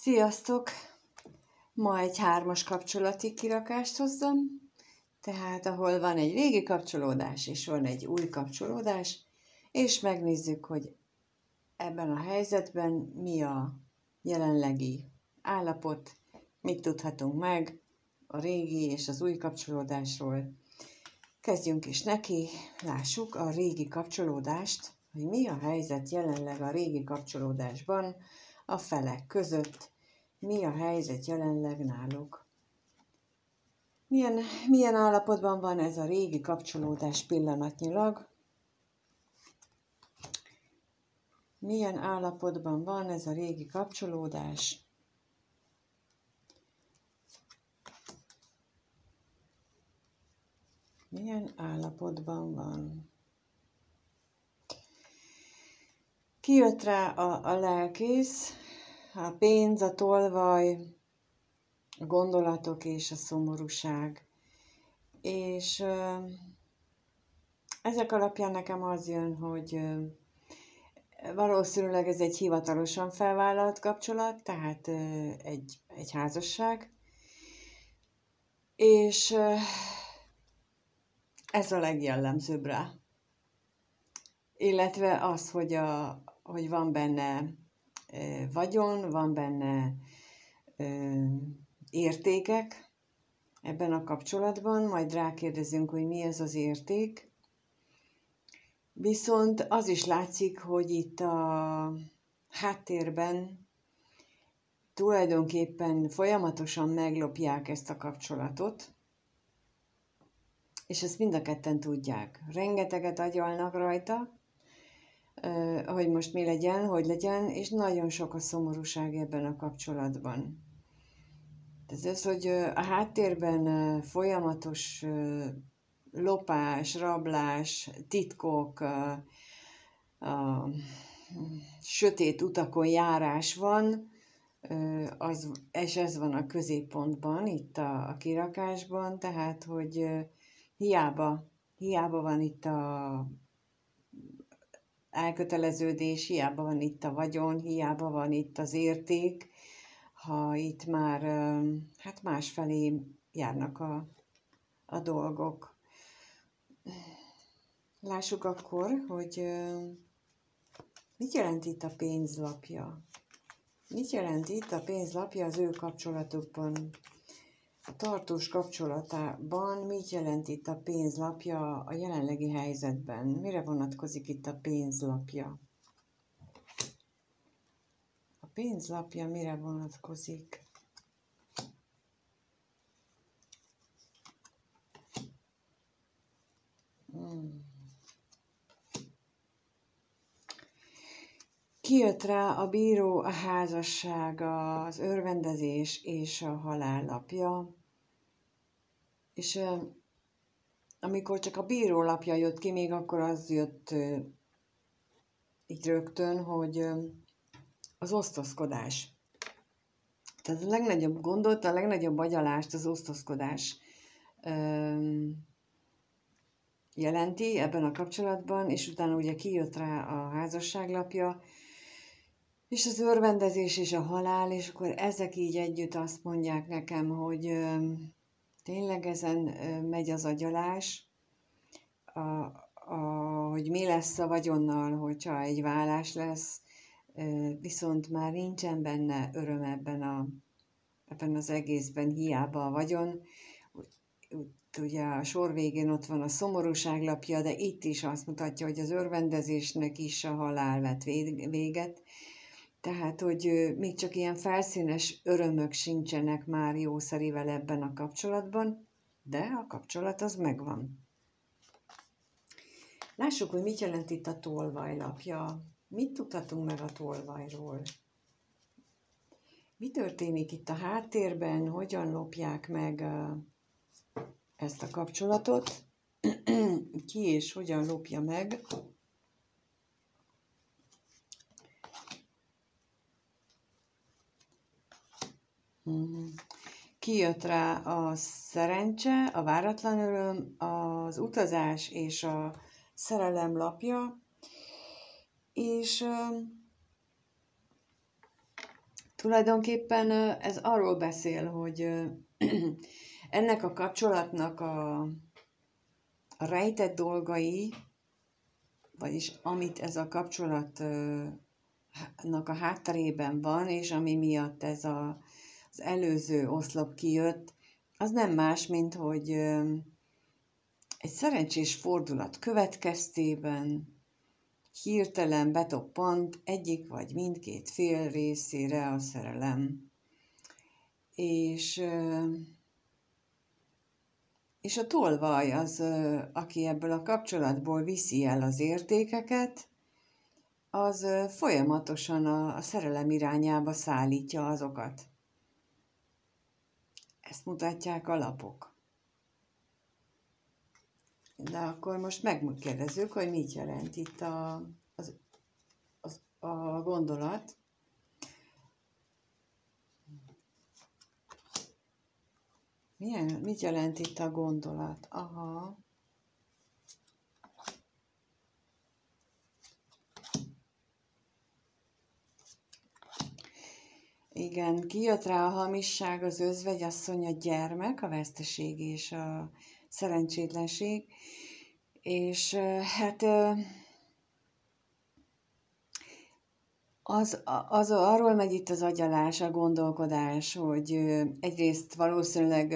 Sziasztok! Ma egy 3-as kapcsolati kirakást hozzam, tehát ahol van egy régi kapcsolódás és van egy új kapcsolódás, és megnézzük, hogy ebben a helyzetben mi a jelenlegi állapot, mit tudhatunk meg a régi és az új kapcsolódásról. Kezdjünk is neki, lássuk a régi kapcsolódást, hogy mi a helyzet jelenleg a régi kapcsolódásban a felek között, mi a helyzet jelenleg náluk. Milyen állapotban van ez a régi kapcsolódás pillanatnyilag? Milyen állapotban van ez a régi kapcsolódás? Milyen állapotban van? Kijött rá a lelkész, a pénz, a tolvaj, a gondolatok és a szomorúság. És ezek alapján nekem az jön, hogy valószínűleg ez egy hivatalosan felvállalt kapcsolat, tehát egy házasság. És ez a legjellemzőbb rá. Illetve az, hogy van benne vagyon, van benne értékek ebben a kapcsolatban, majd rákérdezünk, hogy mi ez az érték. Viszont az is látszik, hogy itt a háttérben tulajdonképpen folyamatosan meglopják ezt a kapcsolatot, és ezt mind a ketten tudják. Rengeteget agyalnak rajta, hogy most mi legyen, hogy legyen, és nagyon sok a szomorúság ebben a kapcsolatban. Ez, hogy a háttérben folyamatos lopás, rablás, titkok, sötét utakon járás van, és ez van a középpontban, itt a kirakásban, tehát, hogy hiába van itt a elköteleződés, hiába van itt a vagyon, hiába van itt az érték, ha itt már hát másfelé járnak a dolgok. Lássuk akkor, hogy mit jelent itt a pénzlapja. Mit jelent itt a pénzlapja az ő kapcsolatukban, a tartós kapcsolatában, mit jelent itt a pénzlapja a jelenlegi helyzetben? Mire vonatkozik itt a pénzlapja? A pénzlapja mire vonatkozik? Kijött rá a bíró, a házasság, az örvendezés és a halállapja. És amikor csak a bíró lapja jött ki, még akkor az jött így rögtön, hogy az osztozkodás. Tehát a legnagyobb gondot, a legnagyobb agyalást az osztozkodás jelenti ebben a kapcsolatban, és utána ugye kijött rá a házasságlapja, és az örvendezés és a halál, és akkor ezek így együtt azt mondják nekem, hogy tényleg ezen megy az agyalás, hogy mi lesz a vagyonnal, hogyha egy vállás lesz, viszont már nincsen benne öröm ebben az egészben, hiába a vagyon. Ugye a sor végén ott van a szomorúságlapja, de itt is azt mutatja, hogy az örvendezésnek is a halál vett véget. Tehát, hogy még csak ilyen felszínes örömök sincsenek már jószerivel ebben a kapcsolatban, de a kapcsolat az megvan. Lássuk, hogy mit jelent itt a tolvajlapja. Mit tudhatunk meg a tolvajról? Mi történik itt a háttérben? Hogyan lopják meg ezt a kapcsolatot? Ki és hogyan lopja meg? Kijött rá a szerencse, a váratlan öröm, az utazás és a szerelem lapja, és tulajdonképpen ez arról beszél, hogy ennek a kapcsolatnak a rejtett dolgai, vagyis amit ez a kapcsolatnak a hátterében van, és ami miatt az előző oszlop kijött, az nem más, mint hogy egy szerencsés fordulat következtében hirtelen betoppant egyik vagy mindkét fél részére a szerelem. És a tolvaj az, aki ebből a kapcsolatból viszi el az értékeket, az folyamatosan a szerelem irányába szállítja azokat. Ezt mutatják a lapok. De akkor most megkérdezzük, hogy mit jelent itt a gondolat. Mit jelent itt a gondolat? Aha. Igen, kijött rá a hamisság, az özvegyasszony, a gyermek, a veszteség és a szerencsétlenség. És hát arról megy itt az agyalás, a gondolkodás, hogy egyrészt valószínűleg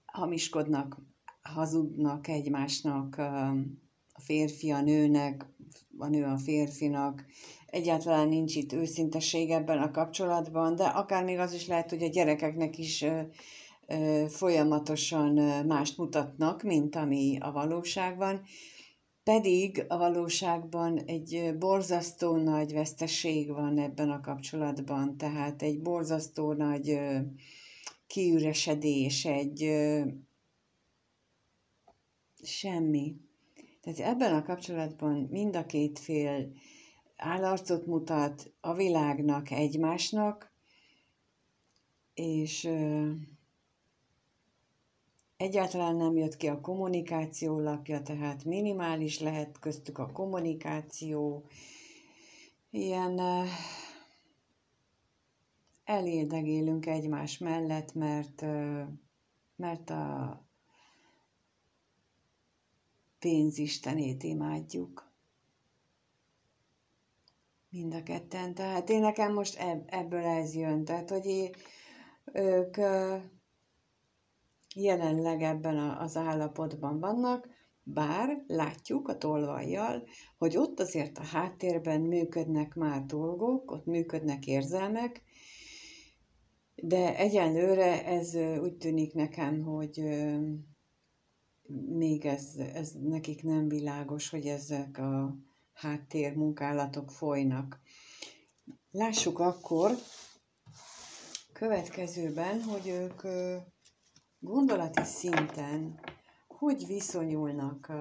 hamiskodnak, hazudnak egymásnak, a férfi a nőnek, a nő a férfinak, egyáltalán nincs itt őszintesség ebben a kapcsolatban, de akár még az is lehet, hogy a gyerekeknek is folyamatosan mást mutatnak, mint ami a valóságban, pedig a valóságban egy borzasztó nagy veszteség van ebben a kapcsolatban, tehát egy borzasztó nagy kiüresedés, egy semmi. Tehát ebben a kapcsolatban mind a két fél állarcot mutat a világnak, egymásnak, és egyáltalán nem jött ki a kommunikáció lapja, tehát minimális lehet köztük a kommunikáció. Ilyen elérdegélünk egymás mellett, mert a pénzistenét imádjuk. Mind a ketten. Tehát én nekem most ebből ez jön. Tehát, hogy ők jelenleg ebben az állapotban vannak, bár látjuk a tolvajjal, hogy ott azért a háttérben működnek már dolgok, ott működnek érzelmek, de egyenlőre ez úgy tűnik nekem, hogy még ez nekik nem világos, hogy ezek a háttérmunkálatok folynak. Lássuk akkor következőben, hogy ők gondolati szinten hogy viszonyulnak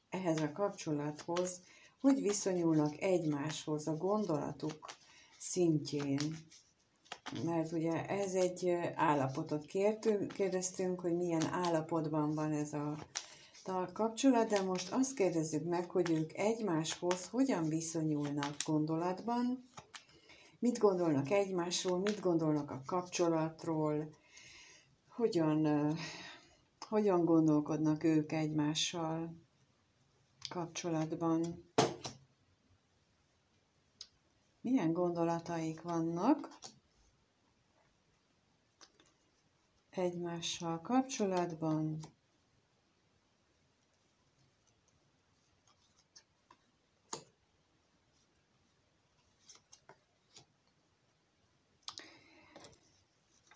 ehhez a kapcsolathoz, hogy viszonyulnak egymáshoz a gondolatuk szintjén. Mert ugye ez egy állapotot kérdeztünk, hogy milyen állapotban van ez a kapcsolat, de most azt kérdezzük meg, hogy ők egymáshoz hogyan viszonyulnak gondolatban, mit gondolnak egymásról, mit gondolnak a kapcsolatról, hogyan gondolkodnak ők egymással kapcsolatban. Milyen gondolataik vannak egymással kapcsolatban.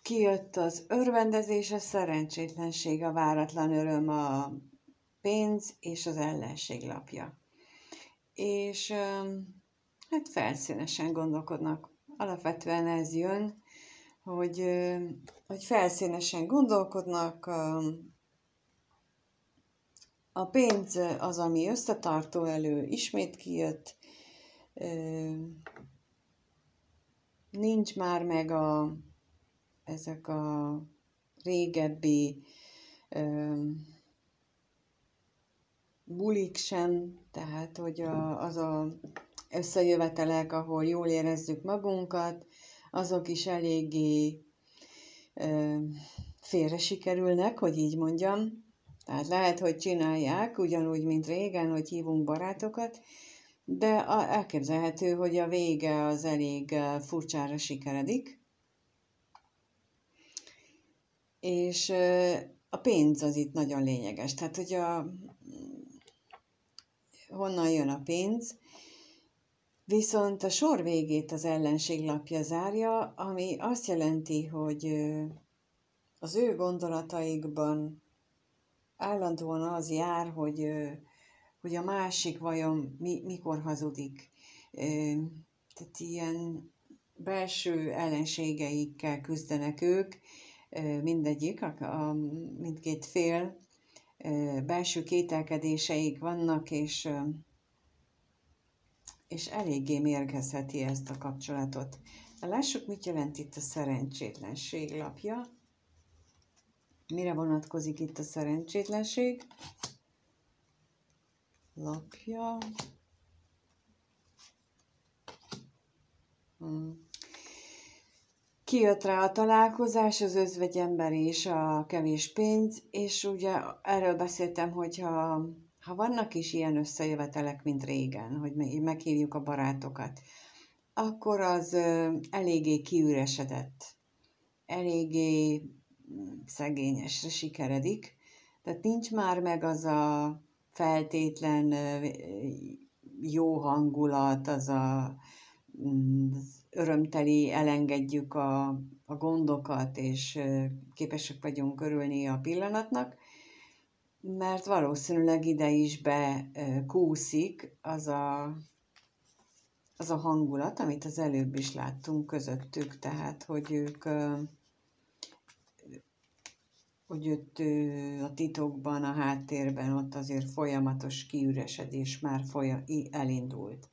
Kijött az örvendezés, a szerencsétlenség, a váratlan öröm, a pénz és az ellenség lapja. És hát felszínesen gondolkodnak. Alapvetően ez jön, hogy felszínesen gondolkodnak. A pénz az, ami összetartó elő, ismét kijött. Nincs már meg ezek a régebbi bulik sem, tehát hogy az a összejövetelek, ahol jól érezzük magunkat, azok is eléggé félre sikerülnek, hogy így mondjam. Tehát lehet, hogy csinálják, ugyanúgy, mint régen, hogy hívunk barátokat, de elképzelhető, hogy a vége az elég furcsára sikeredik. És a pénz az itt nagyon lényeges. Tehát, hogy honnan jön a pénz, viszont a sor végét az ellenség lapja zárja, ami azt jelenti, hogy az ő gondolataikban állandóan az jár, hogy a másik vajon mikor hazudik. Tehát ilyen belső ellenségeikkel küzdenek ők, mindegyik, mindkét fél, belső kételkedéseik vannak, és eléggé mérgezheti ezt a kapcsolatot. Lássuk, mit jelent itt a szerencsétlenség lapja. Mire vonatkozik itt a szerencsétlenség lapja? Kijött rá a találkozás, az özvegyember és a kevés pénz, és ugye erről beszéltem, hogy ha vannak is ilyen összejövetelek, mint régen, hogy meghívjuk a barátokat, akkor az eléggé kiüresedett, eléggé szegényesre sikeredik, tehát nincs már meg az a feltétlen jó hangulat, az örömteli, elengedjük a gondokat, és képesek vagyunk örülni a pillanatnak, mert valószínűleg ide is bekúszik az a hangulat, amit az előbb is láttunk közöttük, tehát hogy ők hogy ott a titokban, a háttérben ott azért folyamatos kiüresedés már elindult.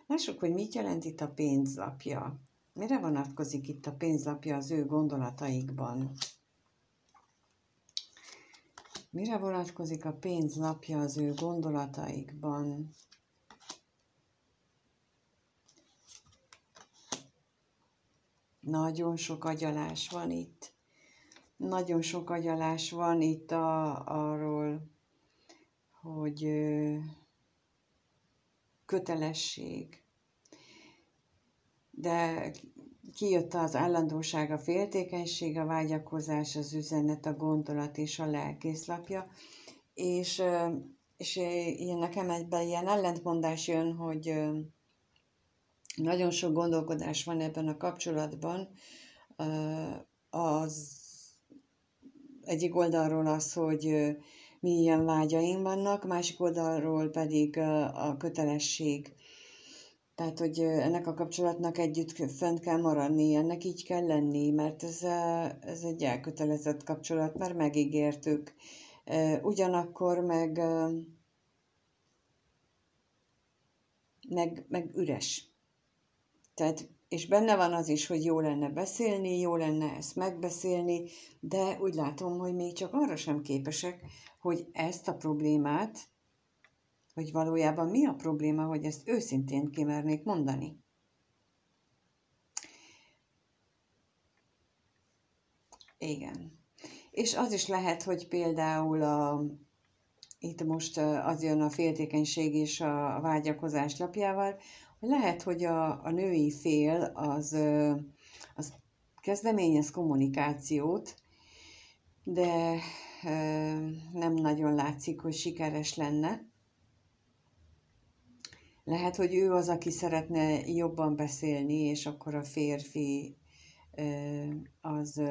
Lássuk, hogy mit jelent itt a pénzlapja. Mire vonatkozik itt a pénzlapja az ő gondolataikban? Mire vonatkozik a pénzlapja az ő gondolataikban? Nagyon sok agyalás van itt. Nagyon sok agyalás van itt arról, hogy kötelesség. De kijött az állandóság, a féltékenység, a vágyakozás, az üzenet, a gondolat és a lelkészlapja. És nekem egyben ilyen ellentmondás jön, hogy nagyon sok gondolkodás van ebben a kapcsolatban. Az egyik oldalról az, hogy milyen vágyaim vannak, másik oldalról pedig a kötelesség. Tehát, hogy ennek a kapcsolatnak együtt fent kell maradni, ennek így kell lenni, mert ez egy elkötelezett kapcsolat, mert megígértük. Ugyanakkor meg üres. Tehát, és benne van az is, hogy jó lenne beszélni, jó lenne ezt megbeszélni, de úgy látom, hogy még csak arra sem képesek, hogy ezt a problémát, hogy valójában mi a probléma, hogy ezt őszintén kimernék mondani. Igen. És az is lehet, hogy például itt most az jön a féltékenység és a vágyakozás lapjával, hogy lehet, hogy a női fél az kezdeményez kommunikációt, de nem nagyon látszik, hogy sikeres lenne. Lehet, hogy ő az, aki szeretne jobban beszélni, és akkor a férfi az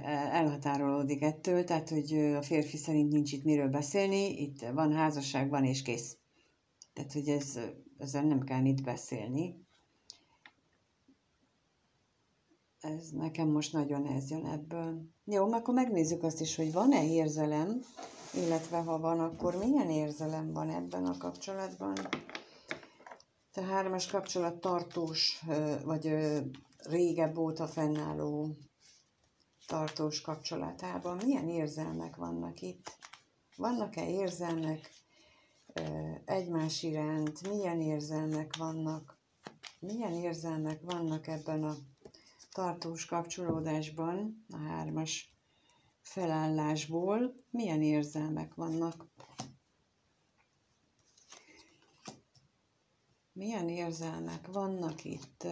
elhatárolódik ettől, tehát hogy a férfi szerint nincs itt miről beszélni, itt van házasság, van és kész. Tehát, hogy ezzel nem kell itt beszélni. Ez nekem most nagyon jön ebből. Jó, akkor megnézzük azt is, hogy van-e érzelem, illetve ha van, akkor milyen érzelem van ebben a kapcsolatban. A 3-as kapcsolat tartós, vagy régebb óta fennálló tartós kapcsolatában milyen érzelmek vannak itt? Vannak-e érzelmek egymás iránt, milyen érzelmek vannak ebben a tartós kapcsolódásban, a 3-as felállásból, milyen érzelmek vannak. Milyen érzelmek vannak itt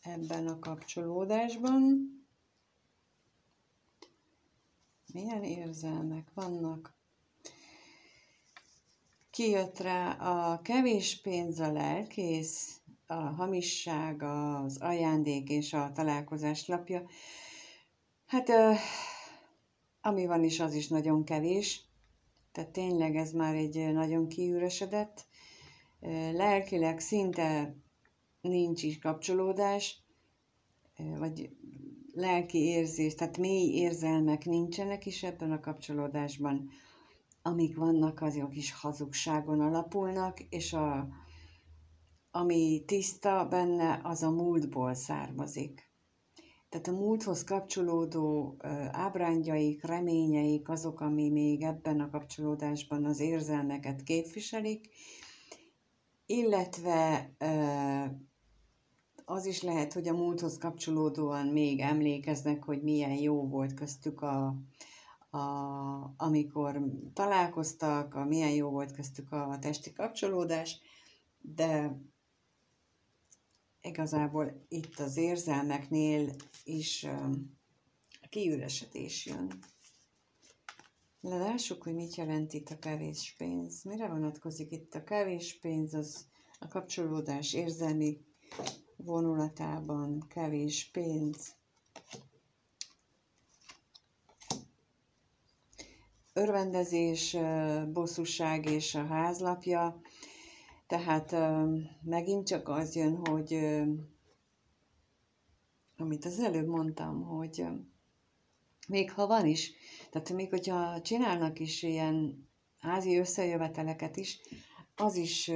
ebben a kapcsolódásban? Milyen érzelmek vannak? Kijött rá a kevés pénz, a lelkész, a hamisság, az ajándék és a találkozás lapja. Hát, ami van is, az is nagyon kevés. Tehát tényleg ez már egy nagyon kiüresedett. Lelkileg szinte nincs is kapcsolódás, vagy lelki érzés, tehát mély érzelmek nincsenek is ebben a kapcsolódásban. Amik vannak, azok is hazugságon alapulnak, és ami tiszta benne, az a múltból származik. Tehát a múlthoz kapcsolódó ábrándjaik, reményeik azok, ami még ebben a kapcsolódásban az érzelmeket képviselik, illetve az is lehet, hogy a múlthoz kapcsolódóan még emlékeznek, hogy milyen jó volt köztük amikor találkoztak, milyen jó volt köztük a testi kapcsolódás, de igazából itt az érzelmeknél is kiüresedés jön. Lássuk, hogy mit jelent itt a kevés pénz. Mire vonatkozik itt a kevés pénz? Az a kapcsolódás érzelmi vonulatában kevés pénz. Örvendezés, bosszúság és a házlapja. Tehát megint csak az jön, hogy amit az előbb mondtam, hogy még ha van is, tehát még hogyha csinálnak is ilyen házi összejöveteleket is, az is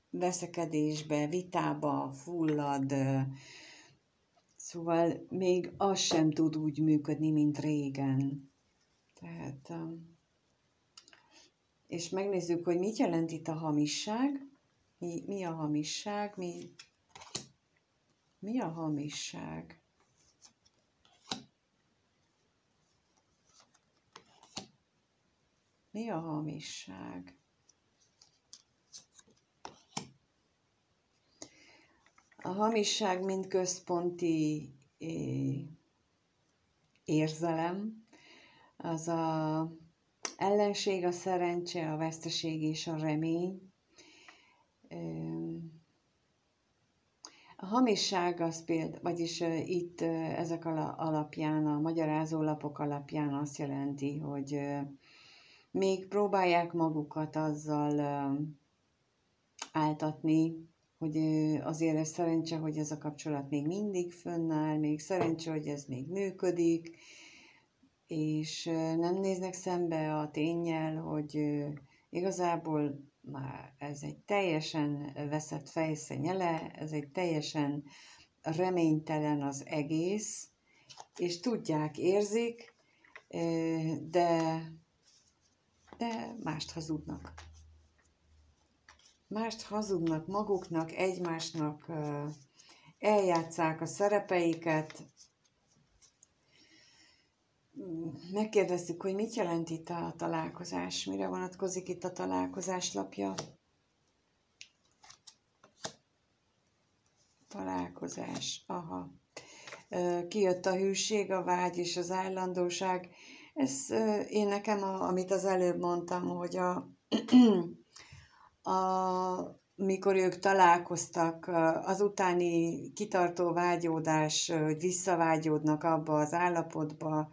veszekedésbe, vitába fullad, szóval még az sem tud úgy működni, mint régen. Tehát, és megnézzük, hogy mit jelent itt a hamisság. Mi a hamisság? Mi a hamisság? Mi a hamisság? A hamisság mint központi érzelem, az a ellenség, a szerencse, a veszteség és a remény. A hamisság az például, vagyis itt ezek alapján, a magyarázólapok alapján azt jelenti, hogy még próbálják magukat azzal áltatni, hogy azért ez szerencse, hogy ez a kapcsolat még mindig fönnáll, még szerencse, hogy ez még működik, és nem néznek szembe a ténnyel, hogy igazából már ez egy teljesen veszett fejszenyele, ez egy teljesen reménytelen az egész, és tudják, érzik, de mást hazudnak. Mást hazudnak maguknak, egymásnak, eljátsszák a szerepeiket. Megkérdeztük, hogy mit jelent itt a találkozás, mire vonatkozik itt a találkozás lapja. Találkozás, aha. Kijött a hűség, a vágy és az állandóság. Ez én nekem, amit az előbb mondtam, hogy mikor ők találkoztak, az utáni kitartó vágyódás, hogy visszavágyódnak abba az állapotba,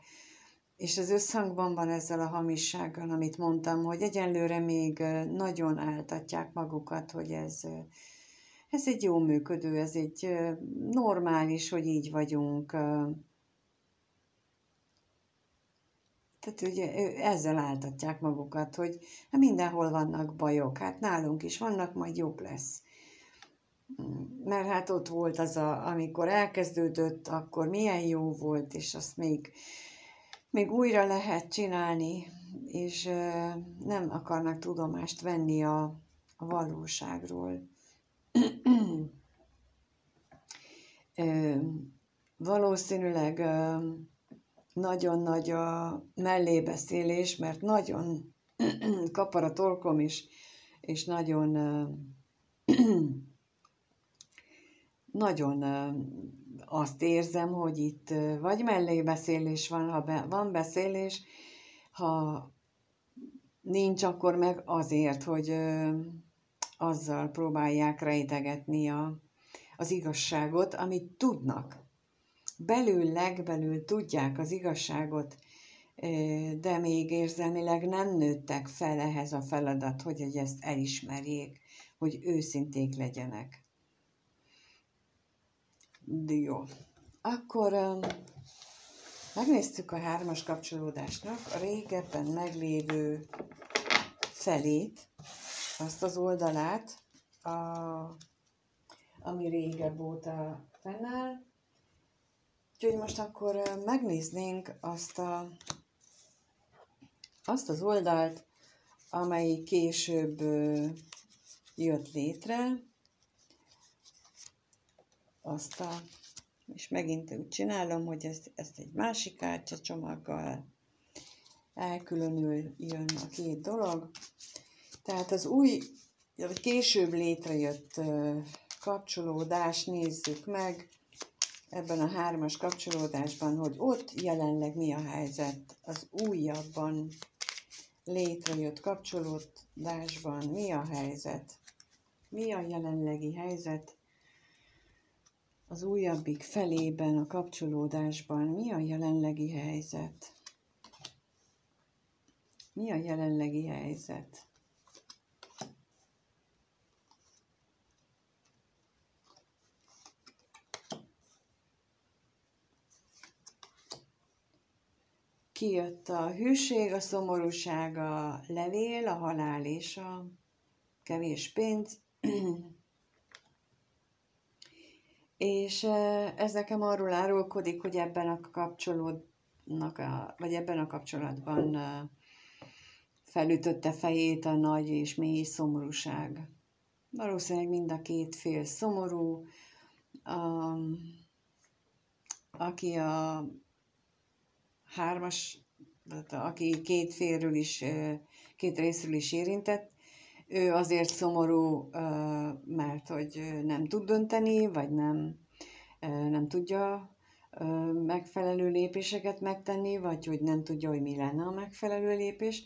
és ez összhangban van ezzel a hamissággal, amit mondtam, hogy egyenlőre még nagyon áltatják magukat, hogy ez egy jó működő, ez egy normális, hogy így vagyunk. Tehát ugye ezzel áltatják magukat, hogy mindenhol vannak bajok, hát nálunk is vannak, majd jobb lesz. Mert hát ott volt az, amikor elkezdődött, akkor milyen jó volt, és azt még újra lehet csinálni, és nem akarnak tudomást venni a valóságról. Valószínűleg nagyon nagy a mellébeszélés, mert nagyon kapar a torkom is, és nagyon, nagyon azt érzem, hogy itt vagy mellébeszélés van, ha van beszélés, ha nincs, akkor meg azért, hogy azzal próbálják rejtegetni az igazságot, amit tudnak. Belül tudják az igazságot, de még érzelmileg nem nőttek fel ehhez a feladat, hogy ezt elismerjék, hogy őszinték legyenek. De jó. Akkor megnéztük a 3-as kapcsolódásnak a régebben meglévő felét, azt az oldalát, ami régebb óta fennáll. Úgyhogy most akkor megnéznénk azt az oldalt, amely később jött létre, és megint úgy csinálom, hogy ezt egy másik kártyacsomaggal elkülönül jön a két dolog. Tehát az új, vagy később létrejött kapcsolódás, nézzük meg ebben a 3-as kapcsolódásban, hogy ott jelenleg mi a helyzet. Az újabban létrejött kapcsolódásban mi a helyzet? Mi a jelenlegi helyzet? Az újabbik felében a kapcsolódásban mi a jelenlegi helyzet? Mi a jelenlegi helyzet? Kijött a hűség, a szomorúság, a levél, a halál és a kevés pénz. És ez nekem arról árulkodik, hogy ebben a kapcsolatban felütötte fejét a nagy és mély szomorúság. Valószínűleg mind a két fél szomorú, aki a 3-as, aki két félről is, két részről is érintett, ő azért szomorú, mert hogy nem tud dönteni, vagy nem tudja megfelelő lépéseket megtenni, vagy hogy nem tudja, hogy mi lenne a megfelelő lépés.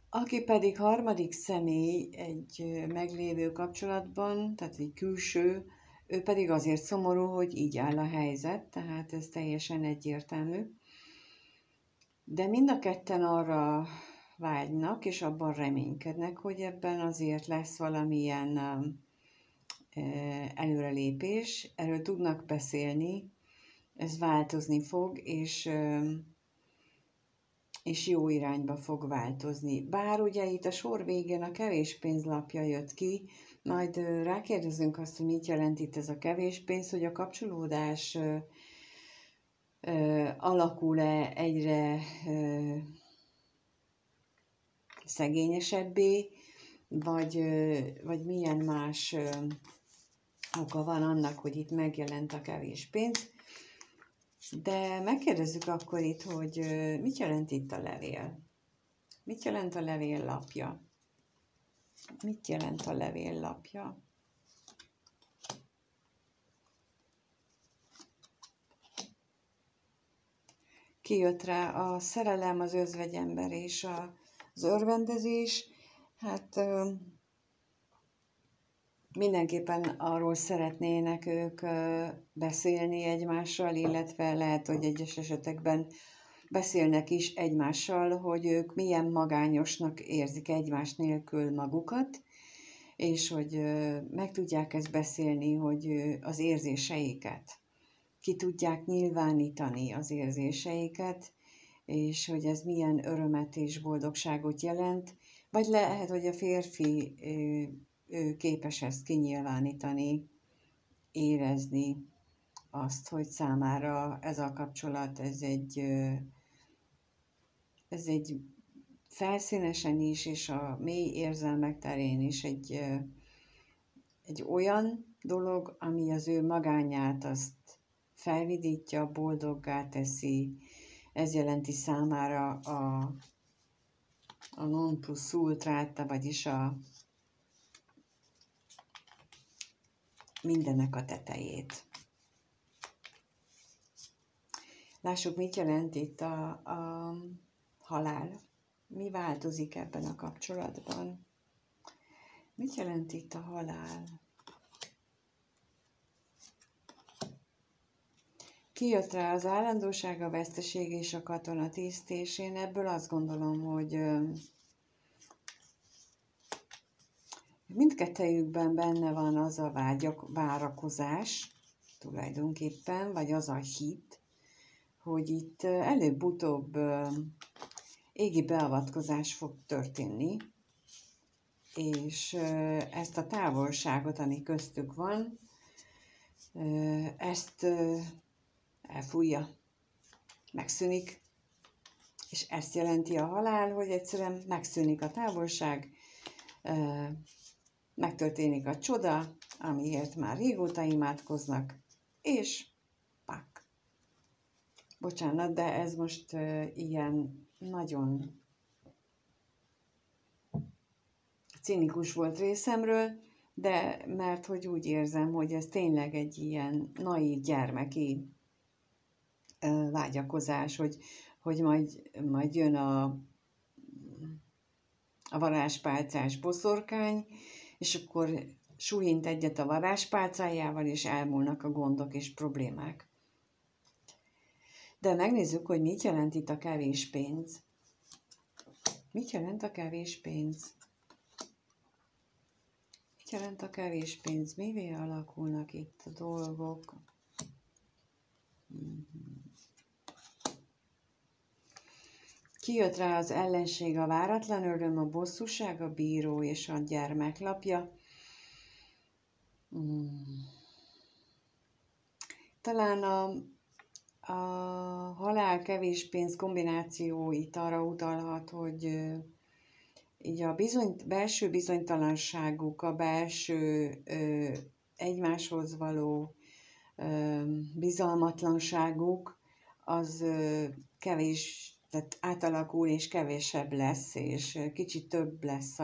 Aki pedig harmadik személy egy meglévő kapcsolatban, tehát egy külső, ő pedig azért szomorú, hogy így áll a helyzet, tehát ez teljesen egyértelmű. De mind a ketten arra vágynak, és abban reménykednek, hogy ebben azért lesz valamilyen előrelépés, erről tudnak beszélni, ez változni fog, és jó irányba fog változni. Bár ugye itt a sor végén a kevés pénzlapja jött ki, majd rákérdezünk azt, hogy mit jelent itt ez a kevés pénz, hogy a kapcsolódás alakul-e egyre szegényesebbé, vagy milyen más oka van annak, hogy itt megjelent a kevés pénz. De megkérdezzük akkor itt, hogy mit jelent itt a levél? Mit jelent a levél lapja? Mit jelent a levél lapja? Kijött rá a szerelem, az özvegyember és az örvendezés. Hát mindenképpen arról szeretnének ők beszélni egymással, illetve lehet, hogy egyes esetekben beszélnek is egymással, hogy ők milyen magányosnak érzik egymás nélkül magukat, és hogy meg tudják ezt beszélni, hogy az érzéseiket, ki tudják nyilvánítani az érzéseiket, és hogy ez milyen örömet és boldogságot jelent, vagy lehet, hogy a férfi ő képes ezt kinyilvánítani, érezni azt, hogy számára ez a kapcsolat, ez egy felszínesen is, és a mély érzelmek terén is egy olyan dolog, ami az ő magányát azt felvidítja, boldoggá teszi. Ez jelenti számára a non plus ultrát, vagyis a mindennek a tetejét. Lássuk, mit jelent itt a halál. Mi változik ebben a kapcsolatban? Mit jelent itt a halál? Kijött rá az állandóság, a veszteség és a katonatiszt, én ebből azt gondolom, hogy mindkettejükben benne van az a várakozás tulajdonképpen, vagy az a hit, hogy itt előbb-utóbb égi beavatkozás fog történni, és ezt a távolságot, ami köztük van, ezt elfújja, megszűnik, és ezt jelenti a halál, hogy egyszerűen megszűnik a távolság, megtörténik a csoda, amiért már régóta imádkoznak, és pak. Bocsánat, de ez most ilyen nagyon cinikus volt részemről, de mert hogy úgy érzem, hogy ez tényleg egy ilyen naív gyermeki vágyakozás, hogy majd jön a varázspálcás boszorkány, és akkor suhint egyet a varázspálcájával, és elmúlnak a gondok és problémák. De megnézzük, hogy mit jelent itt a kevés pénz. Mit jelent a kevés pénz? Mit jelent a kevés pénz? Mivé alakulnak itt a dolgok? Kijött rá az ellenség, a váratlan öröm, a bosszúság, a bíró és a gyermeklapja. Talán a halál kevés pénz kombináció itt arra utalhat, hogy így a belső bizonytalanságuk, a belső egymáshoz való bizalmatlanságuk az kevés, tehát átalakul és kevésebb lesz, és kicsit több lesz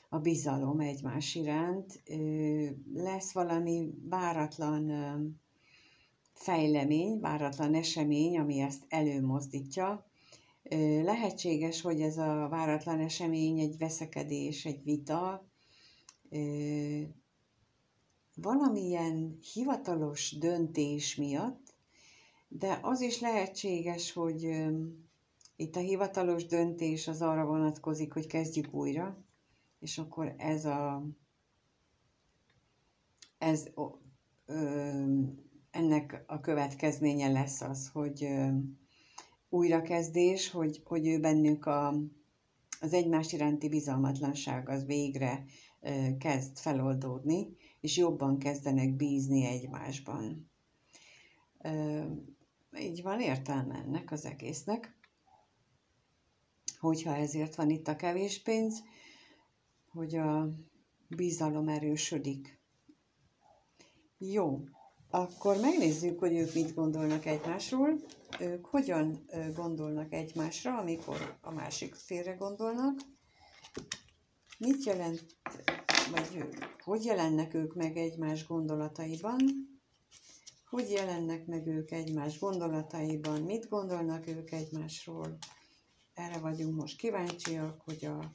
a bizalom egymás iránt. Lesz valami váratlan fejlemény, váratlan esemény, ami ezt előmozdítja. Lehetséges, hogy ez a váratlan esemény egy veszekedés, egy vita, valamilyen hivatalos döntés miatt, de az is lehetséges, hogy itt a hivatalos döntés az arra vonatkozik, hogy kezdjük újra, és akkor ennek a következménye lesz az, hogy újrakezdés, hogy ő bennük az egymás iránti bizalmatlanság az végre kezd feloldódni, és jobban kezdenek bízni egymásban. Így van értelme ennek az egésznek, hogyha ezért van itt a kevés pénz, hogy a bizalom erősödik. Jó, akkor megnézzük, hogy ők mit gondolnak egymásról, ők hogyan gondolnak egymásra, amikor a másik félre gondolnak, mit jelent, vagy hogy jelennek ők meg egymás gondolataiban, hogy jelennek meg ők egymás gondolataiban, mit gondolnak ők egymásról. Erre vagyunk most kíváncsiak, hogy a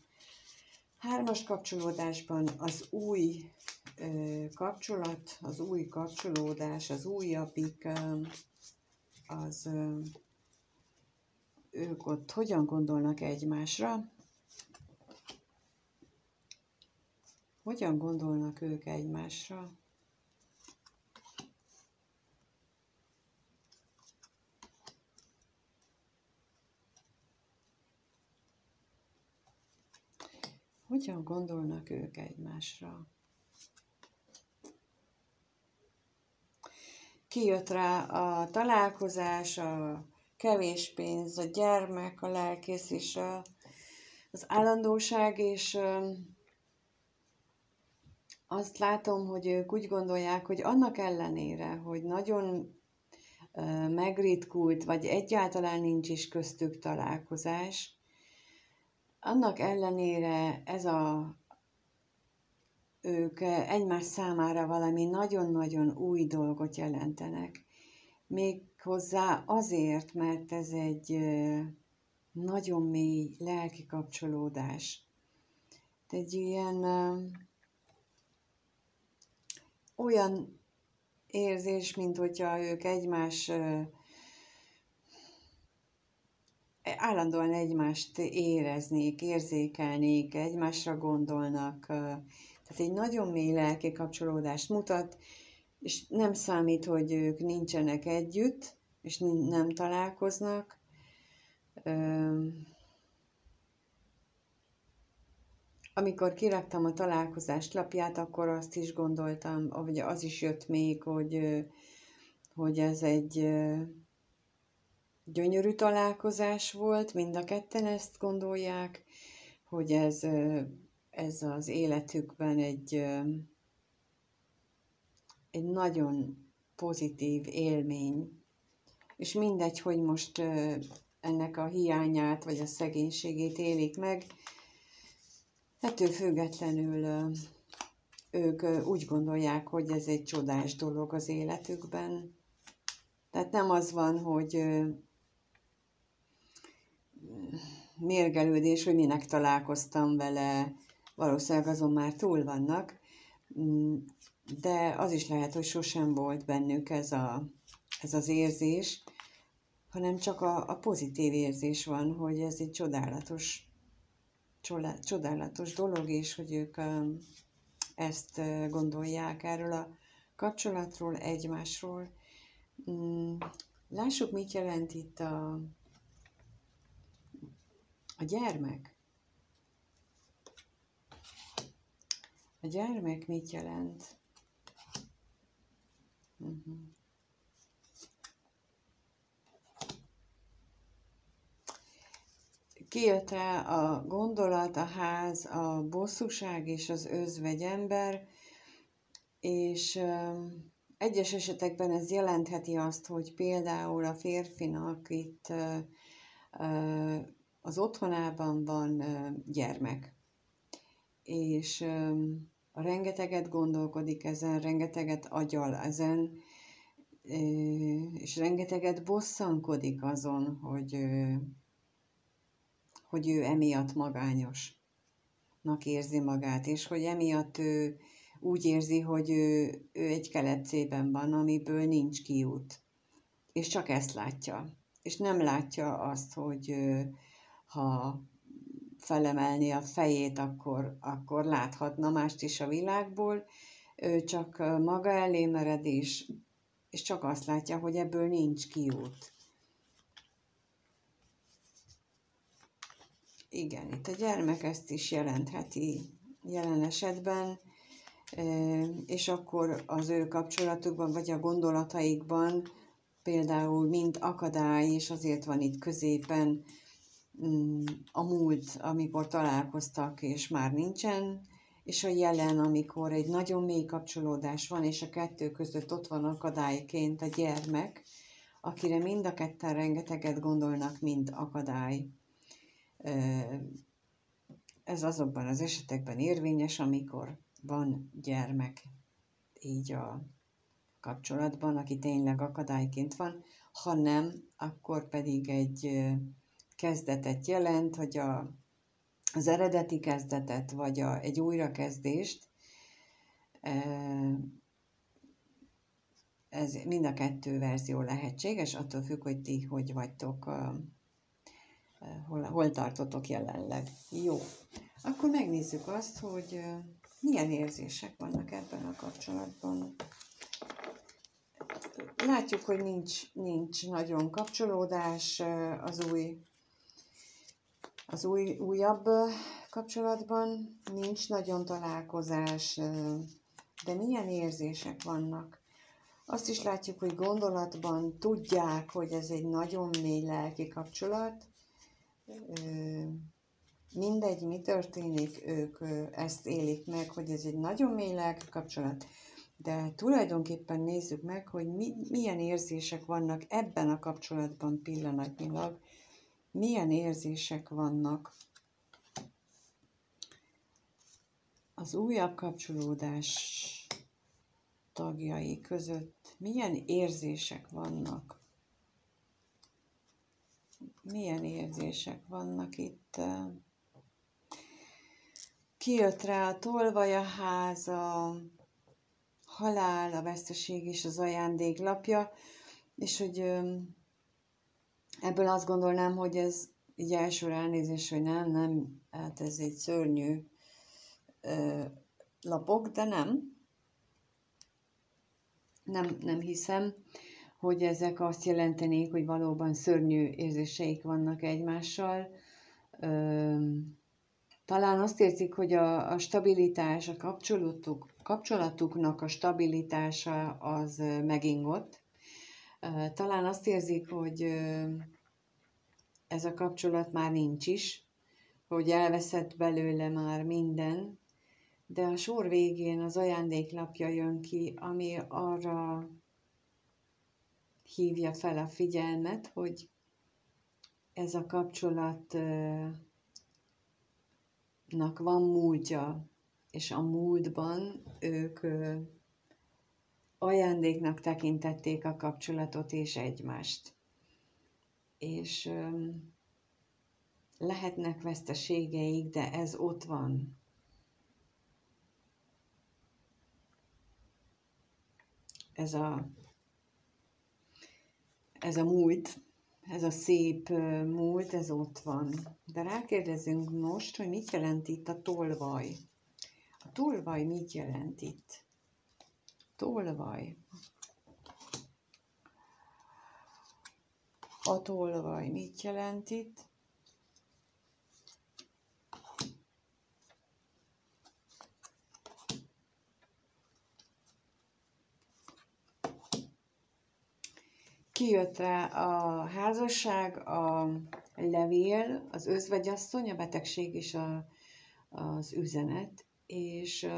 3-as kapcsolódásban az új kapcsolat, az új kapcsolódás, az újabbik, ők ott hogyan gondolnak egymásra, hogyan gondolnak ők egymásra. Hogyan gondolnak ők egymásra? Kijött rá a találkozás, a kevés pénz, a gyermek, a lelkész és az állandóság, és azt látom, hogy ők úgy gondolják, hogy annak ellenére, hogy nagyon megritkult, vagy egyáltalán nincs is köztük találkozás, annak ellenére ők egymás számára valami nagyon-nagyon új dolgot jelentenek. Méghozzá azért, mert ez egy nagyon mély lelki kapcsolódás. Egy ilyen olyan érzés, mint hogyha ők állandóan egymást éreznék, érzékelnék, egymásra gondolnak. Tehát egy nagyon mély lelki kapcsolódást mutat, és nem számít, hogy ők nincsenek együtt, és nem találkoznak. Amikor kiraktam a találkozás lapját, akkor azt is gondoltam, vagy az is jött még, hogy ez egy gyönyörű találkozás volt, mind a ketten ezt gondolják, hogy ez az életükben egy nagyon pozitív élmény. És mindegy, hogy most ennek a hiányát, vagy a szegénységét élik meg, ettől függetlenül ők úgy gondolják, hogy ez egy csodás dolog az életükben. Tehát nem az van, hogy mérgelődés, hogy minek találkoztam vele, valószínűleg azon már túl vannak, de az is lehet, hogy sosem volt bennük ez az érzés, hanem csak a pozitív érzés van, hogy ez egy csodálatos dolog, és hogy ők ezt gondolják erről a kapcsolatról, egymásról. Lássuk, mit jelent itt a gyermek. A gyermek mit jelent? Kijött rá a gondolat, a ház, a bosszúság és az özvegyember, és egyes esetekben ez jelentheti azt, hogy például a férfinak itt az otthonában van gyermek, és rengeteget gondolkodik ezen, rengeteget agyal ezen, és rengeteget bosszankodik azon, hogy ő emiatt magányosnak érzi magát, és hogy emiatt ő úgy érzi, hogy ő egy kelepcében van, amiből nincs kiút. És csak ezt látja. És nem látja azt, hogy ha felemelné a fejét, akkor láthatna mást is a világból. Ő csak maga elé mered, és csak azt látja, hogy ebből nincs kiút. Igen, itt a gyermek ezt is jelentheti jelen esetben, és akkor az ő kapcsolatukban, vagy a gondolataikban például mind akadály, és azért van itt középen a múlt, amikor találkoztak, és már nincsen, és a jelen, amikor egy nagyon mély kapcsolódás van, és a kettő között ott van akadályként a gyermek, akire mind a ketten rengeteget gondolnak, mint akadály. Ez azokban az esetekben érvényes, amikor van gyermek így a kapcsolatban, aki tényleg akadályként van, ha nem, akkor pedig egy kezdetet jelent, hogy az eredeti kezdetet, vagy egy újrakezdést, ez mind a kettő verzió lehetséges, attól függ, hogy ti hogy vagytok, hol tartotok jelenleg. Jó, akkor megnézzük azt, hogy milyen érzések vannak ebben a kapcsolatban. Látjuk, hogy nincs nagyon kapcsolódás az újabb kapcsolatban, nincs nagyon találkozás, de milyen érzések vannak. Azt is látjuk, hogy gondolatban tudják, hogy ez egy nagyon mély lelki kapcsolat, mindegy, mi történik, ők ezt élik meg, hogy ez egy nagyon mély lelki kapcsolat, de tulajdonképpen nézzük meg, hogy milyen érzések vannak ebben a kapcsolatban pillanatnyilag, milyen érzések vannak az újabb kapcsolódás tagjai között, milyen érzések vannak. Milyen érzések vannak itt? Kijött rá a tolvaj, a ház, a halál, a veszteség és az ajándéklapja, és hogy ebből azt gondolnám, hogy ez így első ránézés, hogy nem, hát ez egy szörnyű lapok, de nem hiszem, hogy ezek azt jelentenék, hogy valóban szörnyű érzéseik vannak egymással. Talán azt érzik, hogy a stabilitás, a kapcsolatuknak a stabilitása az megingott. Talán azt érzik, hogy ez a kapcsolat már nincs is, hogy elveszett belőle már minden, de a sor végén az ajándéklapja jön ki, ami arra hívja fel a figyelmet, hogy ez a kapcsolatnak van múltja, és a múltban ők ajándéknak tekintették a kapcsolatot és egymást. És lehetnek veszteségeik, de ez ott van. Ez a múlt, ez a szép múlt, ez ott van. De rákérdezünk most, hogy mit jelent itt a tolvaj. A tolvaj mit jelent itt? Tolvaj. A tolvaj mit jelent itt? Kijött rá a házasság, a levél, az özvegyasszony, a betegség és az üzenet, és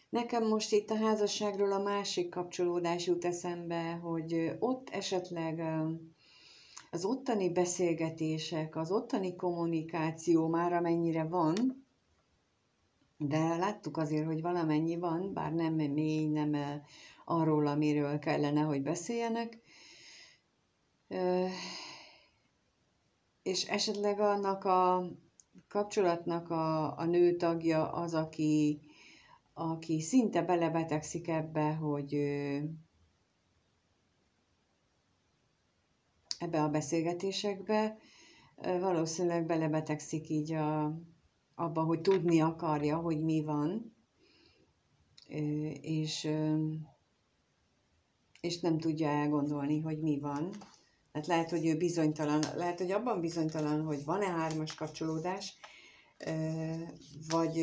nekem most itt a házasságról a másik kapcsolódás jut eszembe, hogy ott esetleg az ottani beszélgetések, az ottani kommunikáció már amennyire van, de láttuk azért, hogy valamennyi van, bár nem mély, nem arról, amiről kellene, hogy beszéljenek. És esetleg annak a kapcsolatnak a nőtagja az, aki szinte belebetegszik ebbe, hogy ebbe a beszélgetésekbe, valószínűleg belebetegszik így abba, hogy tudni akarja, hogy mi van, és nem tudja elgondolni, hogy mi van. Hát lehet, hogy ő bizonytalan, lehet, hogy abban bizonytalan, hogy van-e hármas kapcsolódás, vagy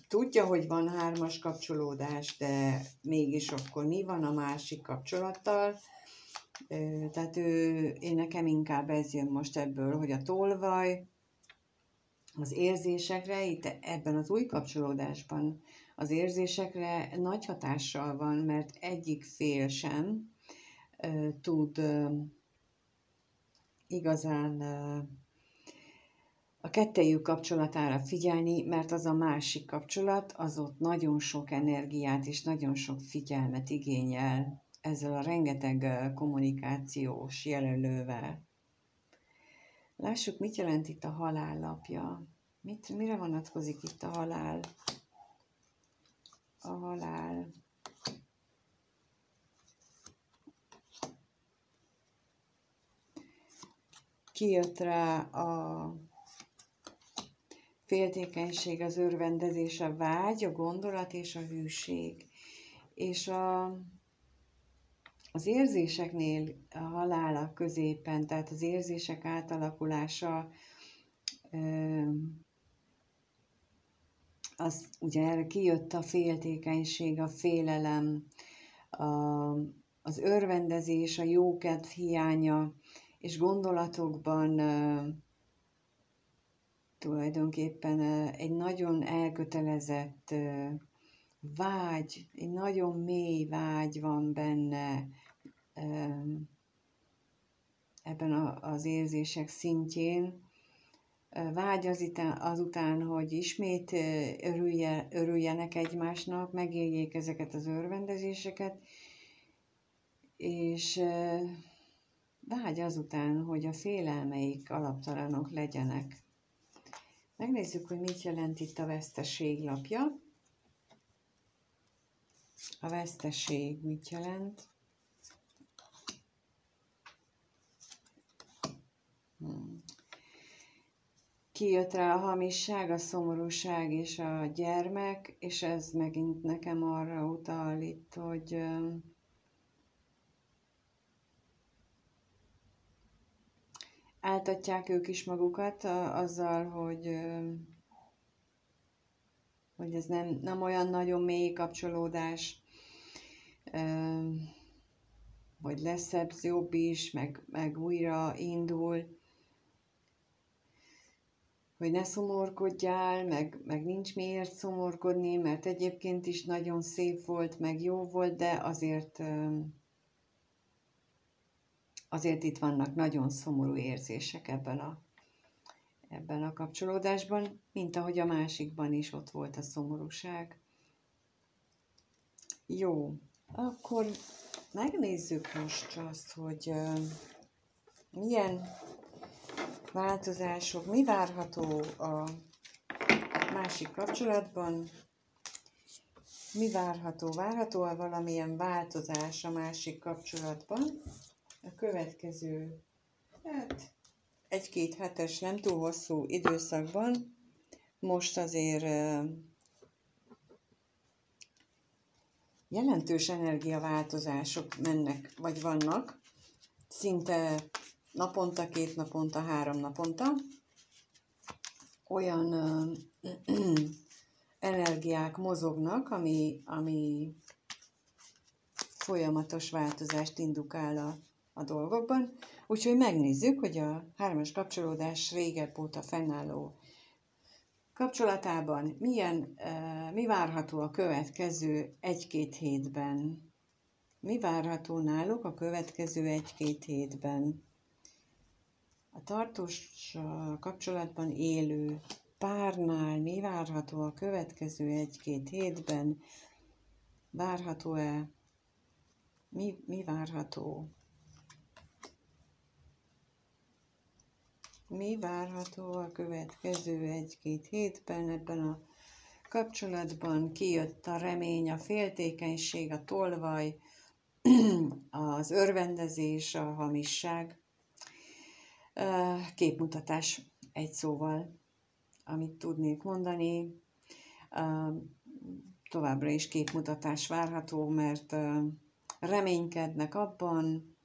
tudja, hogy van hármas kapcsolódás, de mégis akkor mi van a másik kapcsolattal. Tehát én nekem inkább ez jön most ebből, hogy a tolvaj az érzésekre, itt ebben az új kapcsolódásban az érzésekre nagy hatással van, mert egyik fél sem tud igazán a kettejük kapcsolatára figyelni, mert az a másik kapcsolat, az ott nagyon sok energiát és nagyon sok figyelmet igényel ezzel a rengeteg kommunikációs jelölővel. Lássuk, mit jelent itt a halállapja. Mire vonatkozik itt a halál? A halál. Kijött rá a féltékenység, az örvendezés, a vágy, a gondolat és a hűség. És az érzéseknél a halál a középen, tehát az érzések átalakulása, az ugye erre kijött a féltékenység, a félelem, az örvendezés, a jókedv hiánya, és gondolatokban tulajdonképpen egy nagyon elkötelezett vágy, egy nagyon mély vágy van benne ebben az érzések szintjén. Vágy azután, hogy ismét örüljenek egymásnak, megéljék ezeket az örvendezéseket, és vágy azután, hogy a félelmeik alaptalanok legyenek. Megnézzük, hogy mit jelent itt a veszteség lapja. A veszteség mit jelent? Kijött rá a hamisság, a szomorúság és a gyermek, és ez megint nekem arra utal itt, hogy áltatják ők is magukat azzal, hogy ez nem olyan nagyon mély kapcsolódás, hogy lesz ez jobb is, meg újra indul, hogy ne szomorkodjál, meg nincs miért szomorkodni, mert egyébként is nagyon szép volt, meg jó volt, de azért itt vannak nagyon szomorú érzések ebben a kapcsolódásban, mint ahogy a másikban is ott volt a szomorúság. Jó, akkor megnézzük most azt, hogy milyen változások, mi várható a másik kapcsolatban, mi várható? Várható-e valamilyen változás a másik kapcsolatban? A következő, egy-két hetes, nem túl hosszú időszakban, most azért jelentős energiaváltozások mennek, vagy vannak, szinte naponta, 2 naponta, 3 naponta. Olyan energiák mozognak, ami folyamatos változást indukál a dolgokban. Úgyhogy megnézzük, hogy a 3-as kapcsolódás régebb óta fennálló kapcsolatában mi várható a következő 1-2 hétben. Mi várható náluk a következő 1-2 hétben? A tartós kapcsolatban élő párnál mi várható a következő 1-2 hétben? Várható-e? Mi várható? Mi várható a következő 1-2 hétben ebben a kapcsolatban? Kijött a remény, a féltékenység, a tolvaj, az örvendezés, a hamisság. Képmutatás egy szóval, amit tudnék mondani. Továbbra is képmutatás várható, mert reménykednek abban,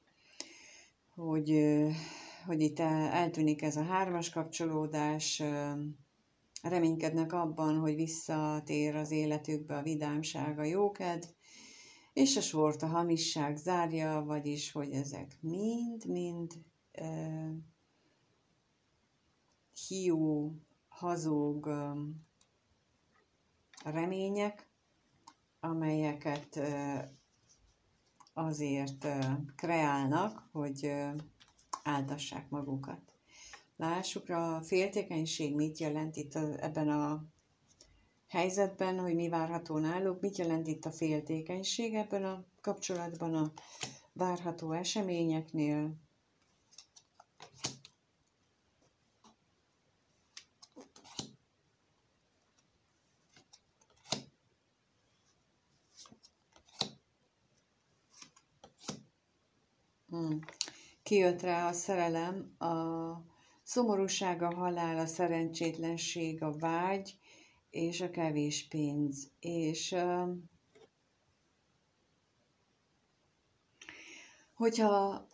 hogy itt eltűnik ez a 3-as kapcsolódás, reménykednek abban, hogy visszatér az életükbe a vidámság, a jókedv, és a sort a hamisság zárja, vagyis, hogy ezek mind hiú, hazug remények, amelyeket azért kreálnak, hogy áltassák magukat. Lássuk, a féltékenység mit jelent itt ebben a helyzetben, hogy mi várható náluk, mit jelent itt a féltékenység ebben a kapcsolatban a várható eseményeknél. Kijött rá a szerelem, a szomorúság, a halál, a szerencsétlenség, a vágy és a kevés pénz. És hogyha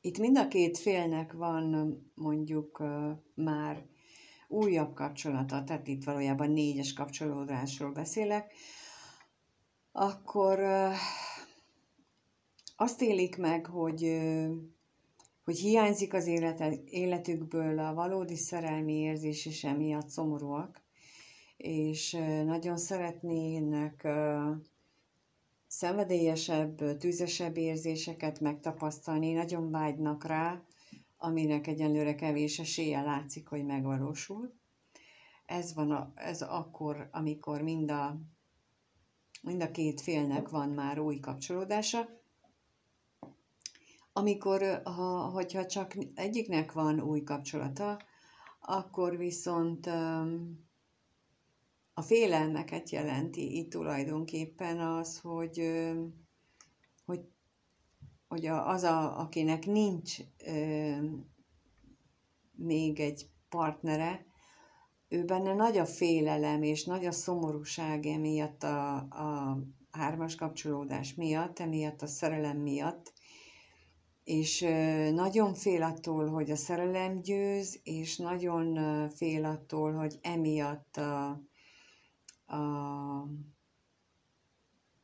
itt mind a két félnek van mondjuk már újabb kapcsolata, tehát itt valójában 4-es kapcsolódásról beszélek, akkor azt élik meg, hogy hiányzik az életükből a valódi szerelmi érzés, és emiatt szomorúak, és nagyon szeretnének szenvedélyesebb, tüzesebb érzéseket megtapasztalni, nagyon vágynak rá, aminek egyenlőre kevés esélye látszik, hogy megvalósul. Ez akkor, amikor mind a két félnek van már új kapcsolódása. Hogyha csak egyiknek van új kapcsolata, akkor viszont a félelmeket jelenti itt tulajdonképpen az, hogy akinek nincs még egy partnere, ő benne nagy a félelem és nagy a szomorúság emiatt a hármas kapcsolódás miatt, emiatt a szerelem miatt, és nagyon fél attól, hogy a szerelem győz, és nagyon fél attól, hogy emiatt a